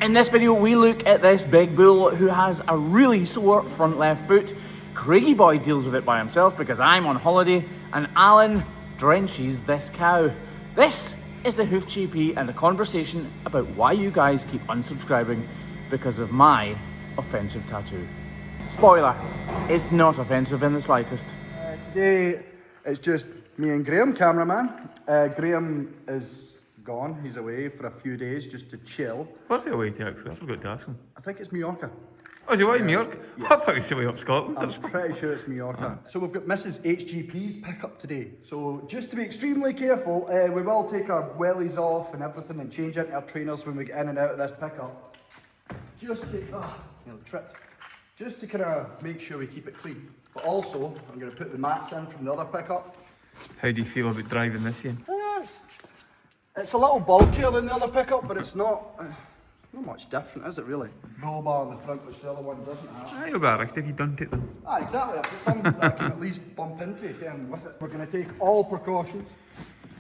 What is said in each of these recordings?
In this video, we look at this big bull who has a really sore front left foot. Craigie boy deals with it by himself because I'm on holiday, and Alan drenches this cow. This is the Hoof GP and a conversation about why you guys keep unsubscribing because of my offensive tattoo. Spoiler, it's not offensive in the slightest. Today it's just me and Graeme, cameraman. Graeme is gone, he's away for a few days just to chill. Where's he away to actually? I forgot to ask him. I think it's Mallorca. Oh, is he away in Mallorca? Yeah. I thought he was away up Scotland. I'm pretty sure it's Mallorca. So we've got Mrs. HGP's pickup today. So just to be extremely careful, we will take our wellies off and everything and change into our trainers when we get in and out of this pickup. Just to, nearly tripped. Just to kind of make sure we keep it clean. But also, I'm going to put the mats in from the other pickup. How do you feel about driving this in? It's a little bulkier than the other pickup, but it's not much different, is it really? Roll bar on the front, which the other one doesn't have. You'll be alright if you don't take them. Exactly. I've got some that I can at least bump into with it. We're going to take all precautions,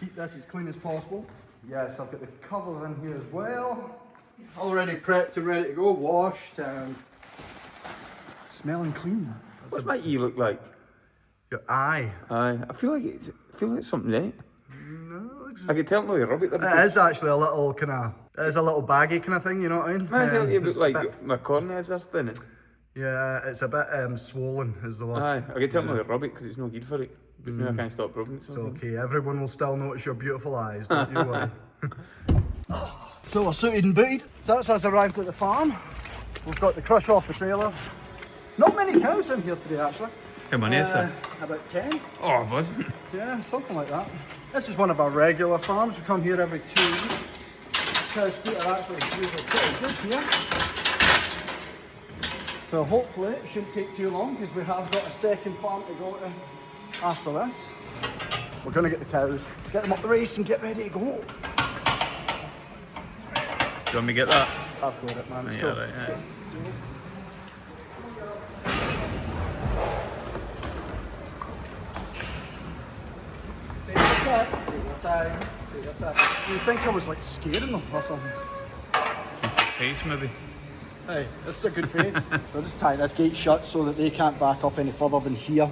keep this as clean as possible. Yes, I've got the cover in here as well. Already prepped and ready to go, washed and smelling clean. What's my E look like? Your eye. Aye, I feel like it's something, right? No, I can tell no, you rub it. it is actually a little kind of, it is a little baggy kind of thing, you know what I mean? I feel like it it's looks a like bit- my corneas are thin. Yeah, it's a bit swollen is the word. Aye, I can tell no, you rub it because it's no good for it. But now I can't stop rubbing it. It's okay, everyone will still notice your beautiful eyes, don't you worry. So we're suited and booted. So that's us arrived at the farm. We've got the crush off the trailer. Not many cows in here today actually. How many is there? About 10. Oh, it wasn't. Yeah, something like that. This is one of our regular farms. We come here every 2 weeks. Cow's feet are actually usually pretty good here. So hopefully it shouldn't take too long because we have got a second farm to go to after this. We're going to get the cows, get them up the race and get ready to go. Do you want me to get that? I've got it, man. Let's Yeah, go. right, yeah. You'd think I was like scaring them or something. Just the face, maybe. Hey, this is a good face. So I'll just tie this gate shut so that they can't back up any further than here.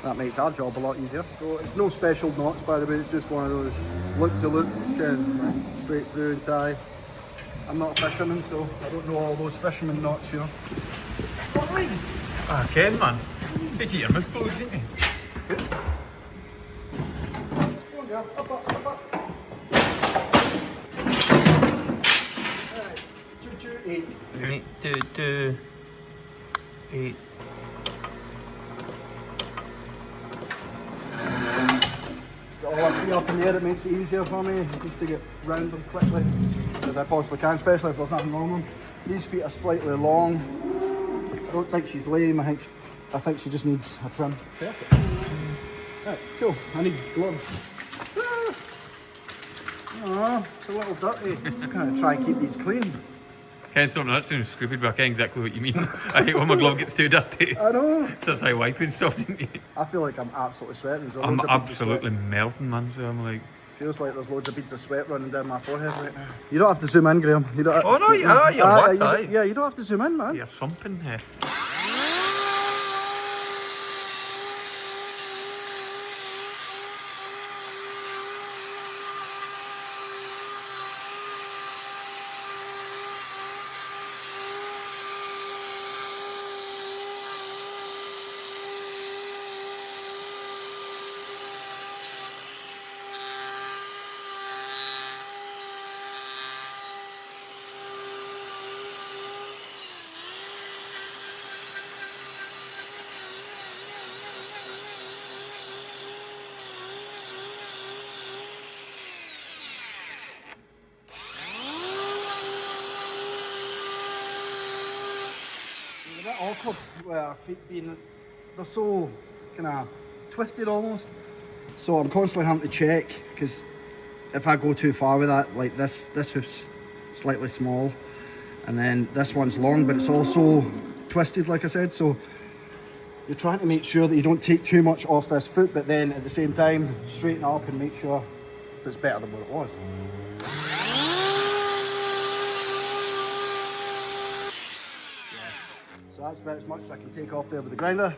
That makes our job a lot easier. So it's no special knots, by the way, it's just one of those look to look and straight through and tie. I'm not a fisherman, so I don't know all those fisherman knots, you know. Ah, Ken, man. Did you your mouth closed, didn't you? Come on, girl. Up, up, up, up. Alright, 228. 2, 2, 8. Got all that free up in the air, it makes it easier for me just to get round them quickly as I possibly can, especially if there's nothing wrong with them. These feet are slightly long. I don't think she's lame, I think she just needs a trim. Perfect. Right, cool. I need gloves. Oh, it's a little dirty. Just kind of try and keep these clean. Ken, something that sounds stupid, but I get exactly what you mean. I hate when my glove gets too dirty. I know. So that's how wiping stuff, didn't you? I feel like I'm absolutely sweating. There's I'm loads of beads of absolutely sweat. melting, man, so I'm like... Feels like there's loads of beads of sweat running down my forehead right now. You don't have to zoom in, Graeme. You don't. Oh, no, you're what, aye? Yeah, you don't have to zoom in, man. You're something here. It's a bit awkward with our feet being, they're so kind of twisted almost. So I'm constantly having to check because if I go too far with that, like this hoof's slightly small and then this one's long, but it's also twisted, like I said. So you're trying to make sure that you don't take too much off this foot, but then at the same time, straighten up and make sure that it's better than what it was. So that's about as much as I can take off there with the grinder.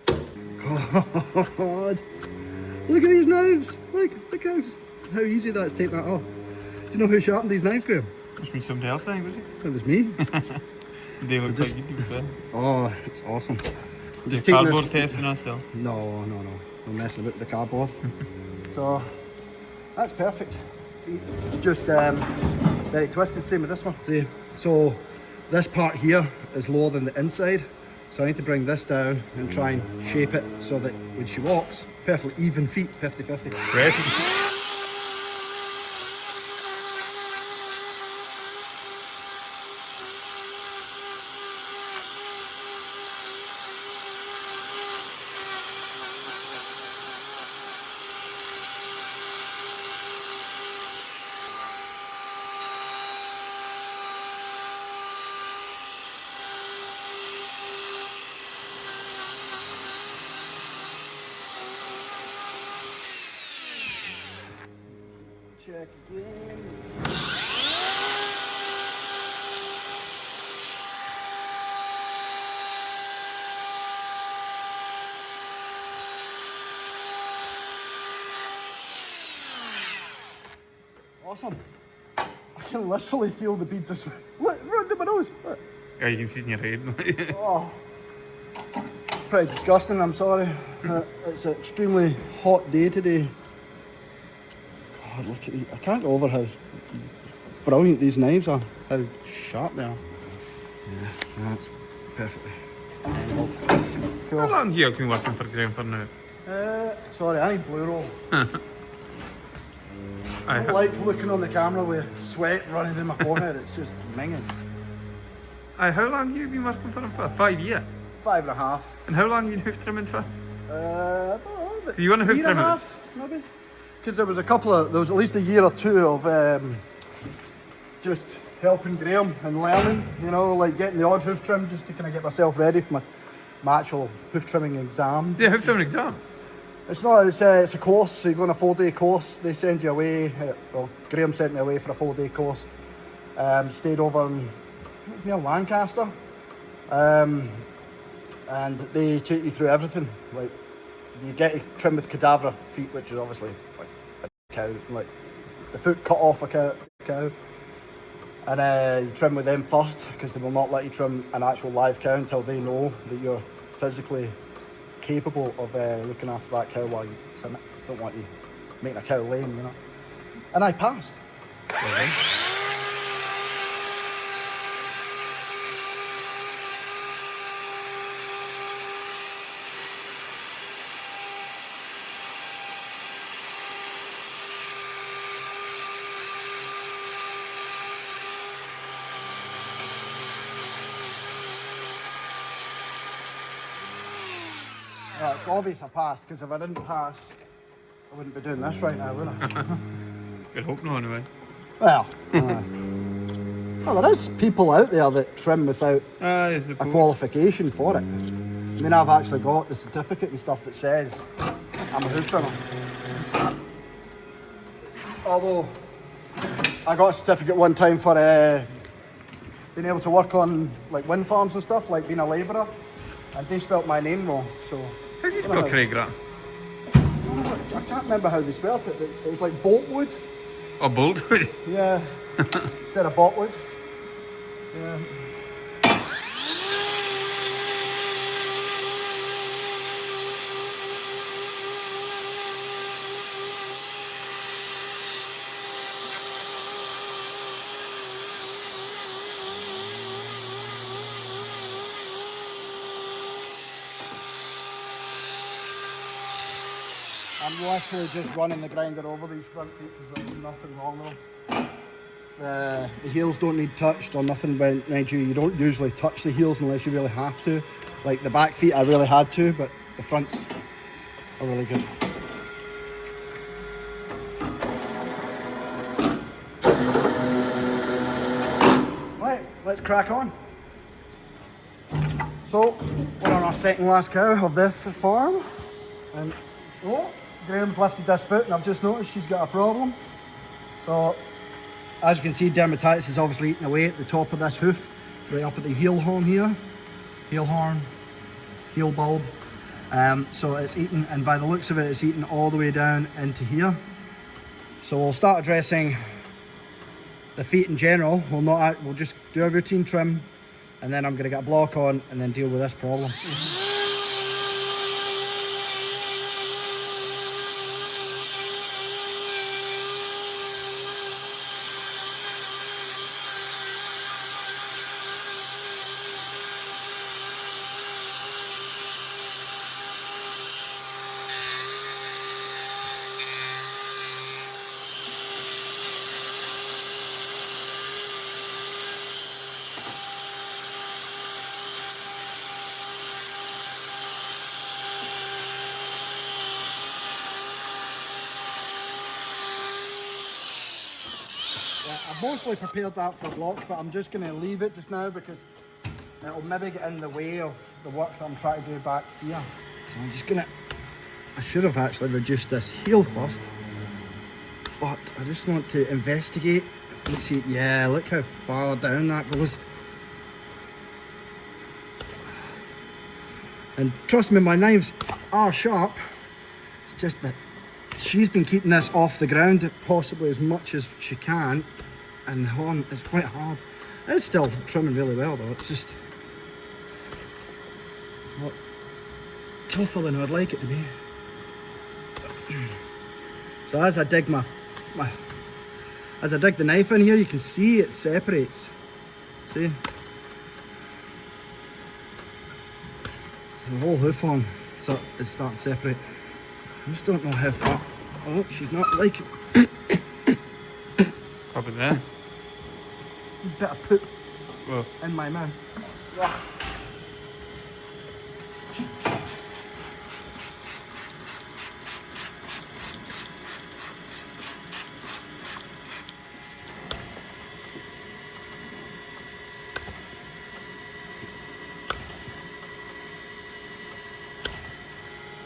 God, look at these knives. Look how easy that is to take that off. Do you know who sharpened these knives, Graeme? Must be somebody else, I think, was it? It was me. They look quite good, to be fair. Oh, it's awesome. Just cardboard testing us still. No. We're messing about the cardboard. So, that's perfect. It's just very twisted, same with this one. See, so this part here is lower than the inside. So I need to bring this down and try and shape it so that when she walks, perfectly even feet, 50-50. Right. Check again. Awesome. I can literally feel the beads of sweat. Look, right under my nose. Look. Yeah, you can see it in your head. Oh, it's pretty disgusting, I'm sorry. It's an extremely hot day today. God, look at these. I can't go over how brilliant these knives are, how sharp they are. Yeah, that's perfectly angled. How Cool. long here have you been working for Graeme for now? Sorry, I need blue roll. I Aye, don't like looking on the camera with sweat running down my forehead, it's just minging. how long have you been working for him for? 5 years? 5.5. And how long have you been hoof trimming for? I don't know, about Do you want a hoof 3.5, trimmer? maybe? Because there was at least a year or two of just helping Graeme and learning, you know, like getting the odd hoof trim just to kind of get myself ready for my actual hoof trimming exam. Yeah, hoof trimming exam. It's not, it's a course, so you go on a 4-day course, they send you away, well, Graeme sent me away for a 4-day course, stayed over near Lancaster, and they take you through everything, like, you get to trim with cadaver feet, which is obviously like a cow, like the foot cut off a cow. And you trim with them first, because they will not let you trim an actual live cow until they know that you're physically capable of looking after that cow while you trim it. Don't want you making a cow lame, you know. And I passed. Yeah, it's obvious I passed, because if I didn't pass, I wouldn't be doing this right now, would I? Good hope no, anyway. Well, well, there is people out there that trim without I a suppose. qualification for it. I mean, I've actually got the certificate and stuff that says I'm a hoof trimmer. Although, I got a certificate one time for being able to work on like wind farms and stuff, like being a labourer, and they spelt my name wrong, so... How do you spell Craig Rat? I can't remember how they spelt it, but it was like Boltwood. Or Boltwood? Yeah, instead of Boltwood. Yeah. I'm literally just running the grinder over these front feet because there's nothing wrong with them. The heels don't need touched or nothing, but mind you, you don't usually touch the heels unless you really have to. Like the back feet I really had to, but the fronts are really good. Right, let's crack on. So, we're on our second last cow of this farm. And, oh, Graeme's lifted this foot and I've just noticed she's got a problem. So, as you can see, dermatitis is obviously eating away at the top of this hoof, right up at the heel horn here. heel horn, heel bulb. So it's eaten, and by the looks of it, it's eaten all the way down into here. So we'll start addressing the feet in general. We'll just do a routine trim, and then I'm going to get a block on and then deal with this problem. I've mostly prepared that for a block, but I'm just going to leave it just now because it'll maybe get in the way of the work that I'm trying to do back here. So I'm just going to... I should have actually reduced this heel first, but I just want to investigate and see... Yeah, look how far down that goes. And trust me, my knives are sharp. It's just that she's been keeping this off the ground possibly as much as she can, and the horn is quite hard. It's still trimming really well though, it's just a lot tougher than I'd like it to be. So as I dig as I dig the knife in here, you can see it separates. See? So the whole hoof horn is starting to separate. I just don't know how far. Oh, she's not liking it. Probably there. A bit of poop Whoa. in my mouth.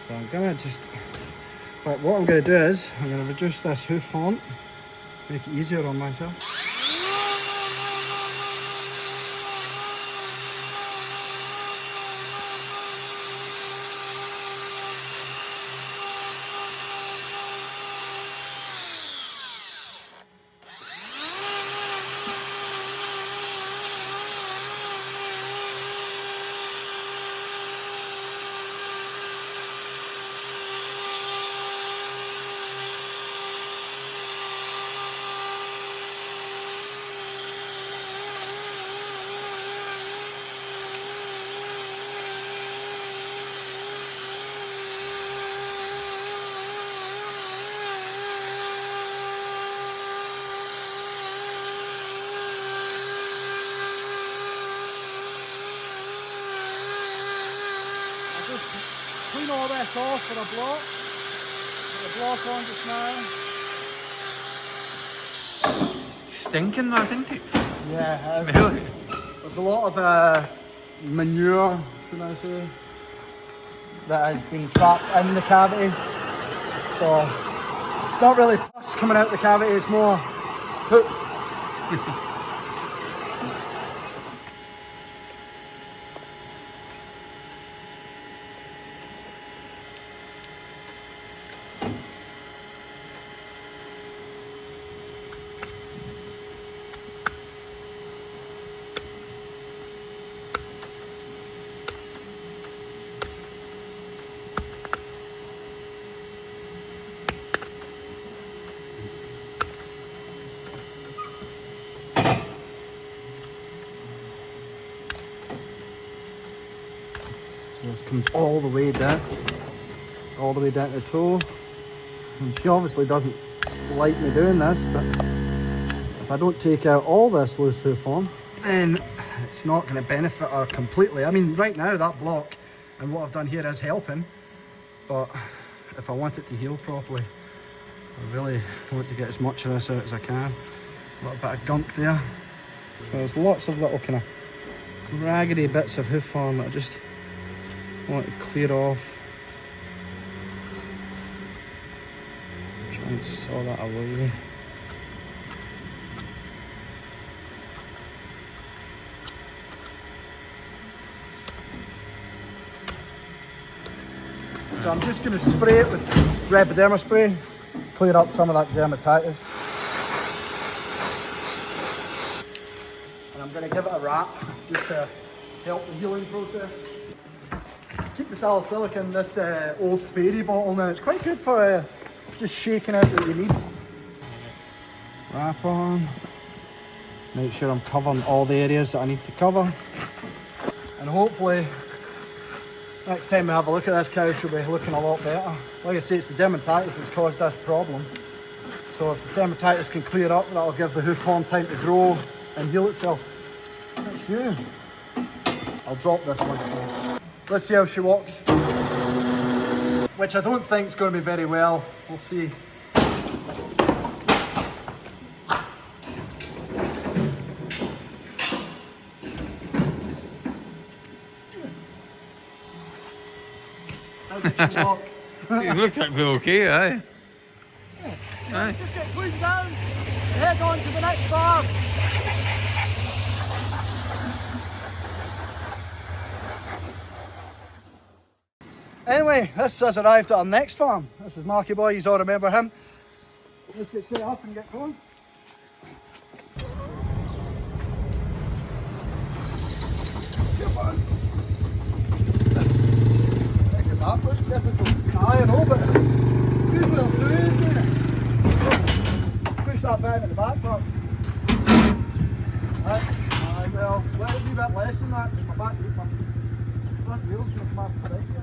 So I'm gonna just... But what I'm going to do is, I'm going to reduce this hoof horn, make it easier on myself. Clean all this off for a block. Put the block on just now. Stinking, I think it. Yeah, Smell it. there's a lot of manure, should I say, that has been trapped in the cavity. So it's not really pus coming out the cavity, it's more poop. This comes all the way down to the toe. And she obviously doesn't like me doing this, but if I don't take out all this loose hoof horn, then it's not going to benefit her completely. I mean, right now that block and what I've done here is helping, but if I want it to heal properly, I really want to get as much of this out as I can. A little bit of gunk there. So there's lots of little kind of raggedy bits of hoof horn that I just want to clear off. Try and saw that away. So I'm just going to spray it with Repoderma spray, clear up some of that dermatitis. And I'm going to give it a wrap just to help the healing process. Keep the salicylic in this old fairy bottle now. It's quite good for just shaking out what you need. Wrap on. Make sure I'm covering all the areas that I need to cover. And hopefully, next time we have a look at this cow, she'll be looking a lot better. Like I say, it's the dermatitis that's caused this problem. So if the dermatitis can clear up, that'll give the hoof horn time to grow and heal itself. That's you. I'll drop this one. Let's see how she walks. Which I don't think is going to be very well. We'll see. How did she walk? It looks actually okay, aye. Aye. Just get cleaned down and head on to the next farm. Anyway, this has arrived at our next farm. This is Marky Boy, you all remember him. Let's get set up and get going. Come on. Look at that, looks difficult. Aye, I know, but who's what else doing is doing it. Push that down in the back part. Aye, well, let it be a bit less than that, because my back, my front wheel's going to come off the side here.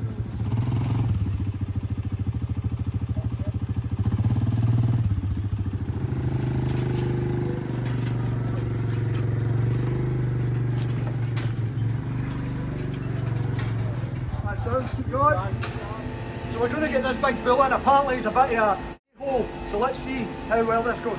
Keep going. So we're going to get this big bull in. Apparently it's a bit of a hole. So let's see how well this goes.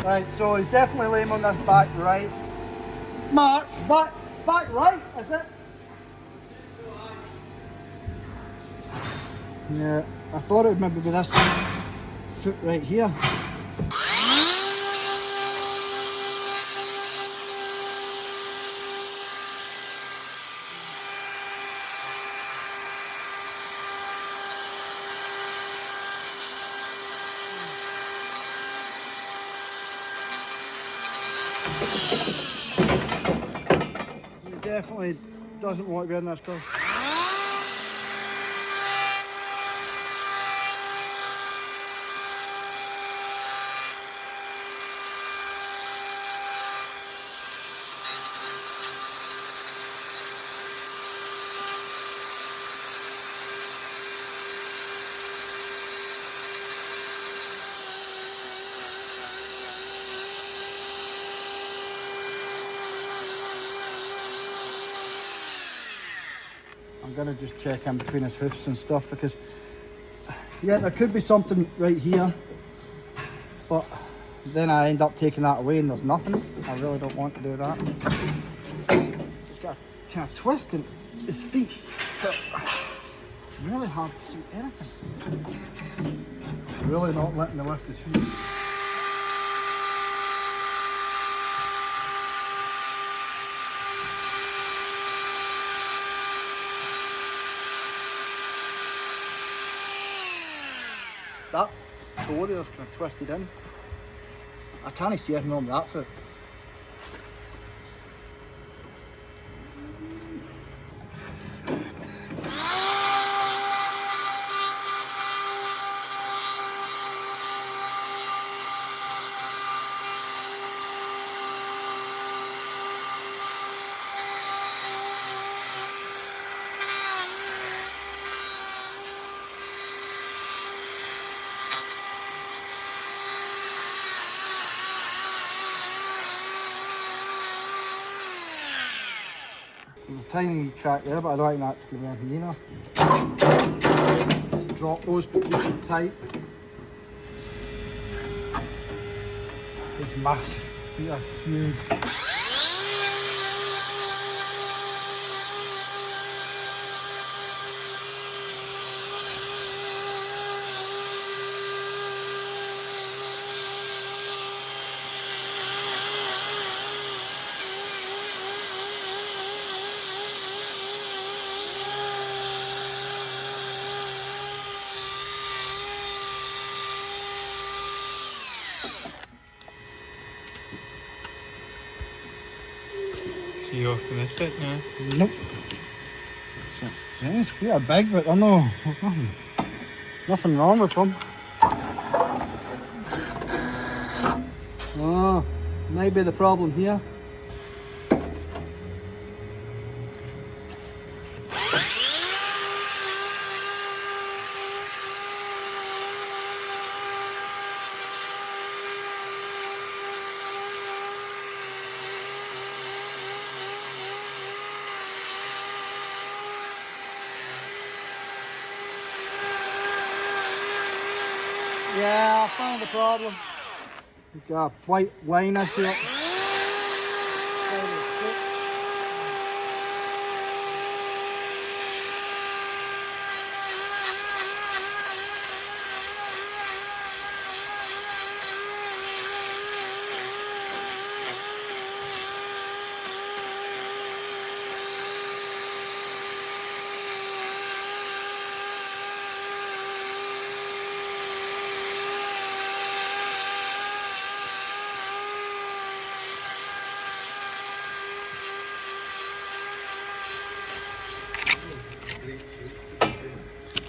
Right, so he's definitely laying on this back right. Mark, back right, is it? Yeah, I thought it would maybe be this foot right here. He definitely doesn't want to be in this car. I'm gonna just check in between his hoofs and stuff because, yeah, there could be something right here, but then I end up taking that away and there's nothing. I really don't want to do that. Just got to kind of twist in his feet, so really hard to see anything. Really not letting me lift his feet. That toe there's kind of twisted in. I can't see anything on that foot. There's a tiny wee crack there, but I don't think that's going to be anything either. Drop those, but keep them tight. These massive feet are huge. See you off the misfit now. Nope. His feet are big, but I know there's nothing wrong with them. Oh, might be the problem here. Yeah, I found the problem. We've got a white line issue up.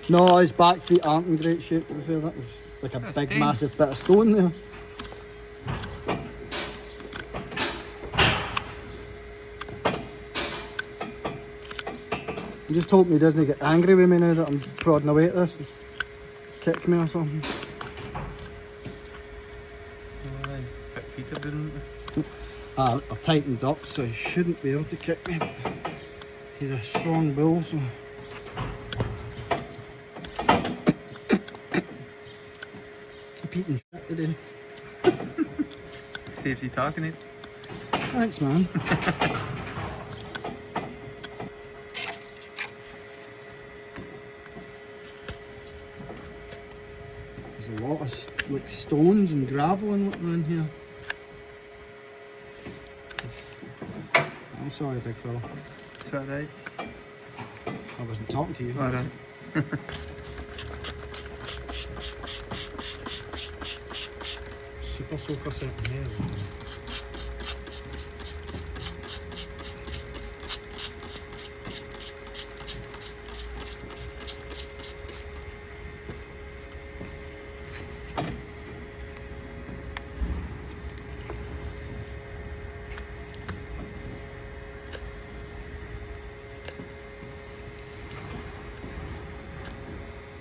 No, his back feet aren't in great shape, to be fair. That was like a big, stain. massive bit of stone there. I'm just hoping he doesn't get angry with me now that I'm prodding away at this and kick me or something. Aye, bit feet didn't they? I've tightened up, so he shouldn't be able to kick me. He's a strong bull, so... Keep eating shit today. Saves you talking it. Thanks, man. There's a lot of like stones and gravel and whatnot in here. I'm sorry, big fella. Is that right? I wasn't talking to you. Alright. Super soaker set in here.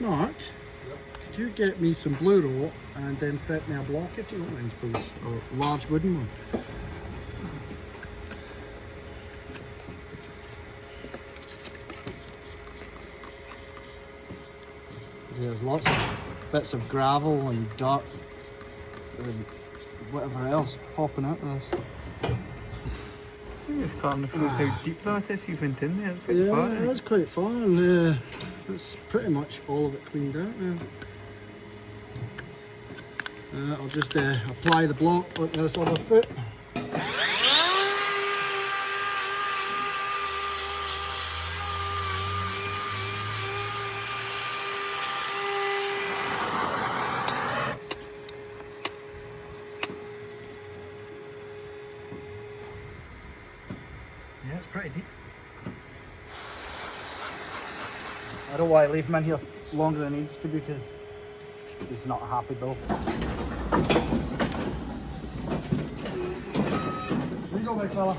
Mark, could you get me some blue roll and then prep me a block if you don't mind, please? A large wooden one. There's lots of bits of gravel and dirt and whatever else popping out of this. I think this corner shows how deep that is. You went in there. It's pretty Yeah, far, eh? that's quite far, and it's pretty much all of it cleaned out now. I'll just apply the block on this other foot. I don't want to leave him in here longer than he needs to because he's not a happy dog. Here you go, big fella.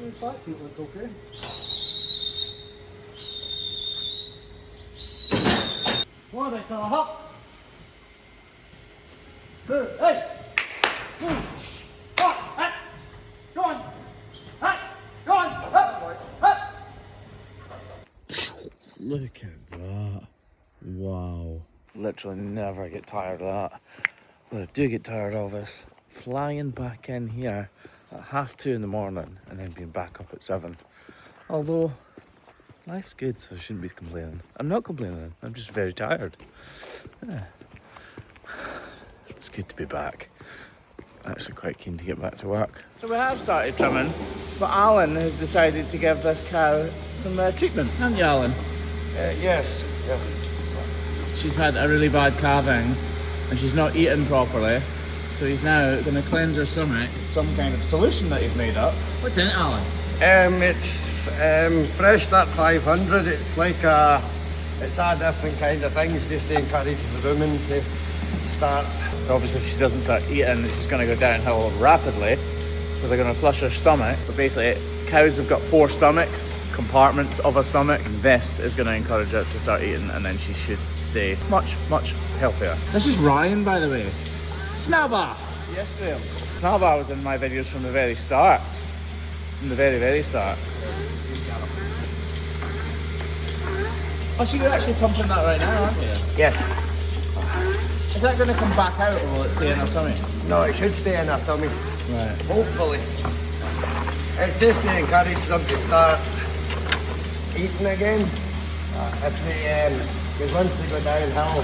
His back feet look okay. Come on, big fella, hop! Good, hey! Move! Hop! Hey! Go on! Hey! Go on! Up! Up! Look at that. Wow. Literally never get tired of that. What I do get tired of is flying back in here at 2:30 in the morning and then being back up at 7. Although, life's good, so I shouldn't be complaining. I'm not complaining, I'm just very tired. Yeah. It's good to be back. Actually quite keen to get back to work. So we have started trimming, but Alan has decided to give this cow some treatment, haven't you, Alan? Yes. She's had a really bad calving and she's not eaten properly, so he's now going to cleanse her stomach. Some kind of solution that he's made up. What's in it, Alan? It's Fresh Start 500. It's like it's a different kind of things just to encourage the women to start. So obviously if she doesn't start eating, she's going to go downhill rapidly. So they're going to flush her stomach. But basically, cows have got 4 stomachs, compartments of a stomach. And this is going to encourage her to start eating, and then she should stay much, much healthier. This is Ryan, by the way. Snowbar! Yes, Graeme. Snowbar was in my videos from the very start. From the very, very start. Oh, so you're actually pumping that right now, aren't you? Yes. Is that going to come back out, or will it stay in her tummy? No, it should stay in her tummy. Right. Hopefully. It's just to encourage them to start eating again. If they, because once they go downhill,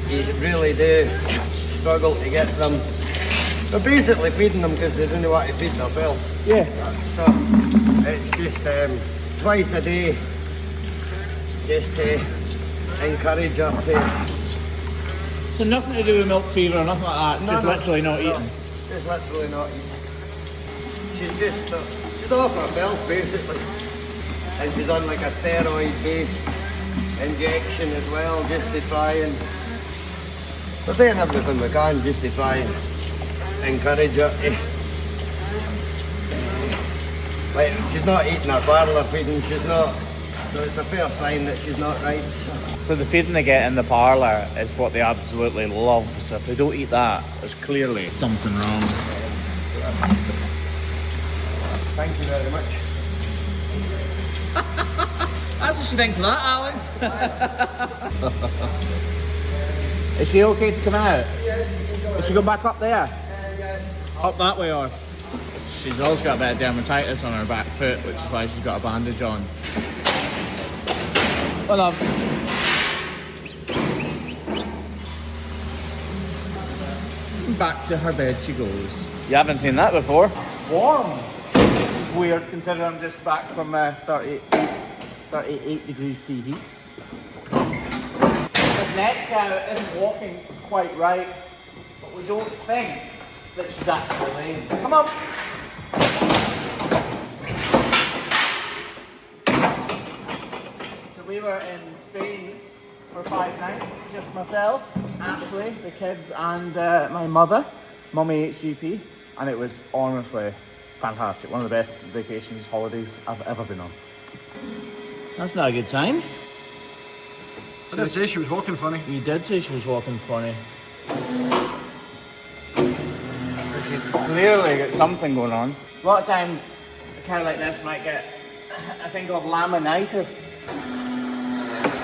you really do struggle to get them. They're basically feeding them because they don't know what to feed themselves. Yeah. So it's just twice a day, just to encourage her to. So nothing to do with milk fever or nothing like that, just No, literally not eating. Just literally not eating. She's just she's off herself basically, and she's on like a steroid-based injection as well, just to try and. We're doing everything we can just to try and encourage her to. Like she's not eating her parlour feeding, she's not. So it's a fair sign that she's not right. So the feeding they get in the parlour is what they absolutely love. So if they don't eat that, there's clearly something wrong. Thank you very much. That's what she thinks of that, Alan. Is she okay to come out? Yes. Is she go back up there? Yes. Up that way, or? She's also got a bit of dermatitis on her back foot, which is why she's got a bandage on. Well, love. Back to her bed she goes. You haven't seen that before. Warm. It's weird considering I'm just back from 38 degrees C heat. This next cow isn't walking quite right, but we don't think that she's actually lame. Come on. So we were in Spain for 5 nights, just myself, Ashley, the kids, and my mother, Mummy HGP, and it was honestly fantastic. One of the best vacations, holidays I've ever been on. That's not a good sign. I did say she was walking funny. You did say she was walking funny. So she's clearly got something going on. A lot of times, a cow like this might get a thing called laminitis.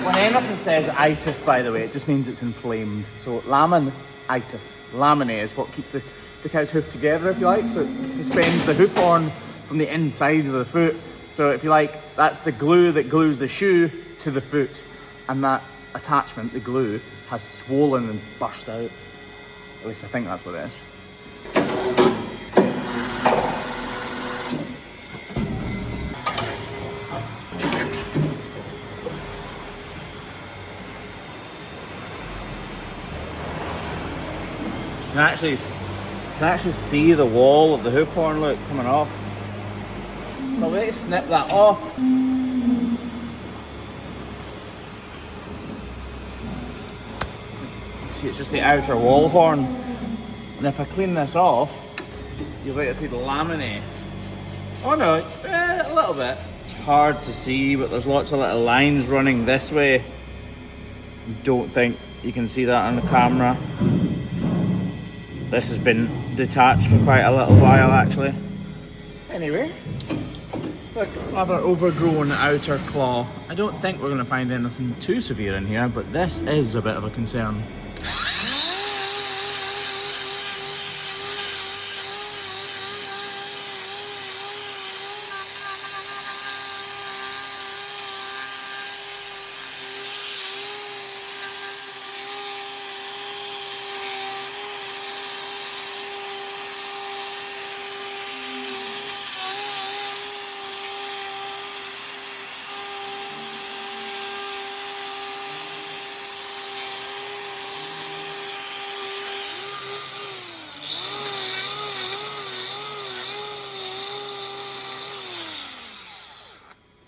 When anything says itis, by the way, it just means it's inflamed. So laminitis, laminae is what keeps the cow's hoof together, if you like. So it suspends the hoof horn from the inside of the foot. So if you like, that's the glue that glues the shoe to the foot. And that attachment, the glue, has swollen and burst out. At least I think that's what it is. And actually, can actually see the wall of the hoof horn, look, coming off. I'll wait to snip that off. See, it's just the outer wall horn. And if I clean this off, you'll get to see the laminate. Oh no, a little bit. It's hard to see, but there's lots of little lines running this way. Don't think you can see that on the camera. This has been detached for quite a little while actually. Anyway, look, another overgrown outer claw. I don't think we're going to find anything too severe in here, but this is a bit of a concern.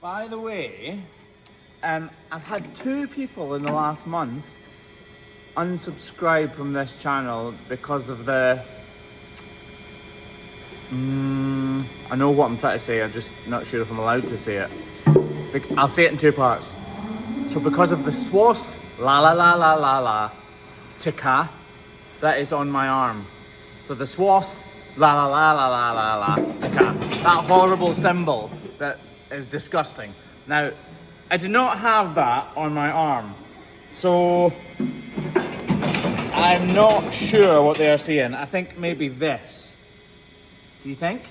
By the way, I've had 2 people in the last month unsubscribe from this channel because of the... I know what I'm trying to say, I'm just not sure if I'm allowed to say it. I'll say it in 2 parts. So because of the swas, la la la la la la, tika, that is on my arm. So the swas, la la la la la la la, tika, that horrible symbol that is disgusting. Now, I do not have that on my arm, so I'm not sure what they are saying. I think maybe this. Do you think?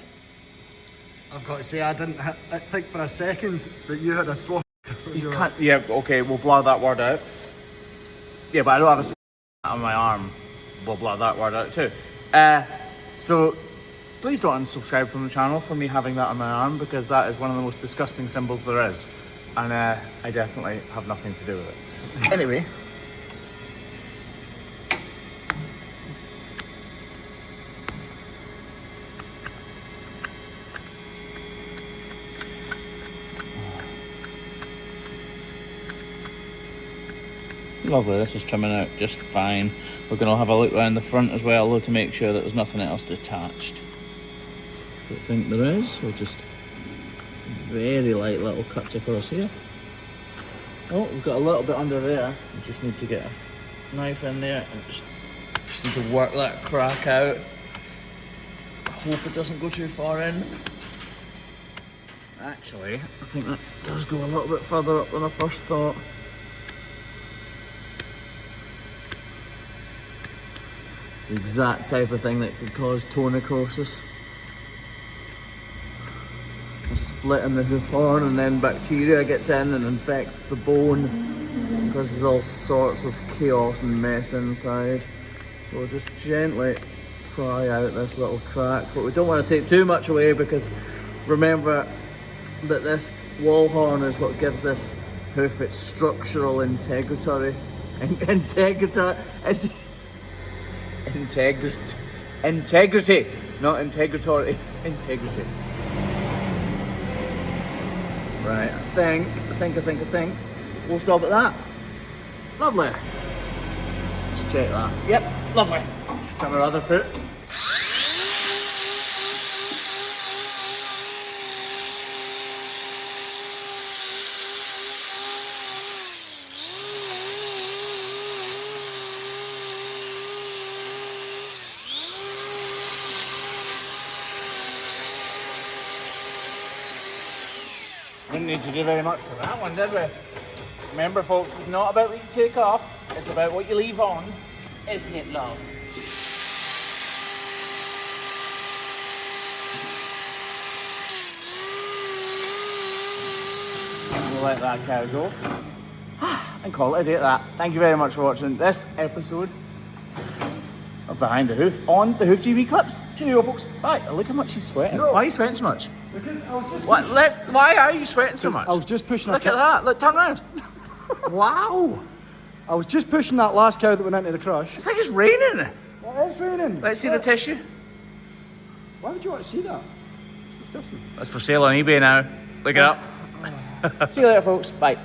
I've got to say, I didn't think for a second that you had a swap. You can't. Yeah, okay, we'll blur that word out. Yeah, but I don't have a swat on my arm. We'll blur that word out too. So please don't unsubscribe from the channel for me having that on my arm, because that is one of the most disgusting symbols there is. And I definitely have nothing to do with it. Anyway. Lovely, this is trimming out just fine. We're going to have a look around the front as well, though, to make sure that there's nothing else detached. Don't think there is, so just very light little cuts across here. Oh, we've got a little bit under there. We just need to get a knife in there and just need to work that crack out. I hope it doesn't go too far in. Actually, I think that does go a little bit further up than I first thought. It's the exact type of thing that could cause toe necrosis. A split in the hoof horn, and then bacteria gets in and infects the bone, because there's all sorts of chaos and mess inside. So we'll just gently pry out this little crack, but we don't want to take too much away, because remember that this wall horn is what gives this hoof its structural integrity. Integrity, not integratory. Integrity. Right, I think we'll stop at that. Lovely. Let's check that. Yep, lovely. Let's try our other foot. Didn't need to do very much to that one, did we? Remember, folks, it's not about what you take off, it's about what you leave on. Isn't it, love? We'll let that cow go. And call it a day at that. Thank you very much for watching this episode of Behind the Hoof on the Hoof GP Clips. Cheerio, folks. Bye. Look how much she's sweating. No. Why are you sweating so much? Because I was just Why are you sweating so much? I was just pushing. Look at that. Look, turn around. Wow. I was just pushing that last cow that went into the crush. It's like it's raining. It is raining. Let's see the tissue. Why would you want to see that? It's disgusting. That's for sale on eBay now. Look it up. See you later, folks. Bye.